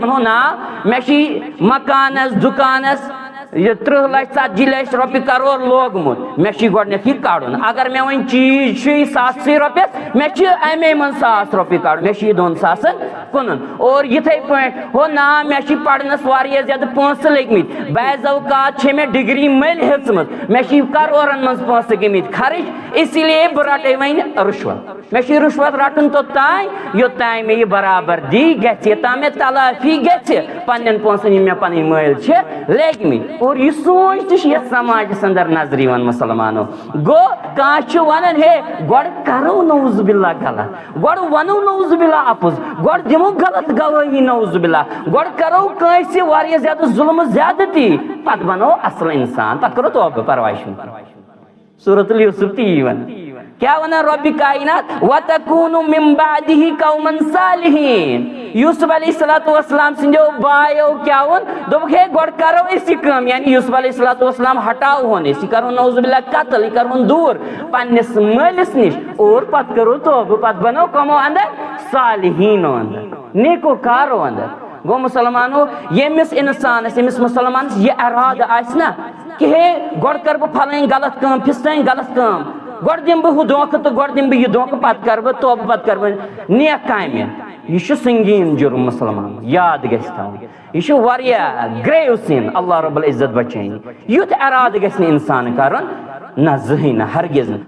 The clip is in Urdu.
نا مے مکانس دکانس یہ 30 لچھ 40 لچھ روپیہ کرور لوگمت مے گۄڈنیتھ یہ کڑن اگر مے ون چیز 100 رۄپیس مے امے من 100 روپیہ کڑ مے یہ 2 ساسن کُنن اور یتھے پٲٹھۍ ہو نا مے پرنس واریاہ زیادہ پونسہٕ لٔگمٕتۍ بعض اوقات چھے مے ڈگری مٔلۍ ہیژمٕژ مے کرورن من پونسہٕ گٔمٕتۍ خرچ اسی لیے بہٕ رٹے وۄنۍ رُشوت مے رُشوت رٹُن توٚتام یوٚتام مے یہ برابردی گژھِ یوٚتام مے تلافی گژھِ پننٮ۪ن پونسن یِم مے پنٕنۍ مٲلۍ چھِ لٔگمٕتۍ اور یہ سوچ تہ یتھ سماجس اندر نظر یوان مسلمانو گو کانٛہہ ونان ہے گۄڈٕ کرو نعوذ باللہ غلط گۄڈٕ ونو نعوذ باللہ اپُز گۄڈٕ دمو غلط گوٲہی نعوذ باللہ گۄڈٕ کرو کٲنٛسہِ واریاہ زیادٕ ظلم زیادتی پتہٕ بنو اصل انسان پتہٕ کرو توبہ پرواے چھُنہٕ سورۃ الیوسف تی ون کیا ونان رب کائنات وَتَكُونُ مِن بَعْدِهِ قَوْمًا صَالِحِينَ یوسف علیہ الصلوۃ والسلام سندیو بایو کیا ون دوٚپُکھ ہے گۄڈٕ کرو أسۍ یہِ کٲم یعنی یوسف علیہ الصلوۃ والسلام ہٹاو ہون أسۍ یہِ کرون نعوذ باللہ قتل یہِ کرون دوٗر پننس مٲلِس نش اور پتہٕ کرو توبہ پتہٕ بنو کمو اندر صالحینو اندر نیکوکارو اندر گو مسلمانو یمس انسانس یمس مسلمانس یہ ارادہ آس نا کہ ہے گۄڈٕ کر بہٕ پھلٲنۍ غلط کٲم پھِستٲنۍ غلط کٲم گۄڈٕ دِمہٕ بہٕ ہُہ دھوکہٕ تہٕ گۄڈٕ دِمہٕ بہٕ یہِ دھوکہٕ پتہٕ کر بہٕ توبہٕ پتہٕ کر بہٕ نیک کامہِ یہ چھُ سنگین جرم مسلمان یاد گژھِ تھاوُن یہ چھُ واریاہ گریو سِن اللہ رب العزت بچٲیِن یُتھ ارادٕ گژھِ نہٕ انسان کرُن نہ زٕہٕنۍ نہ ہرگز نہٕ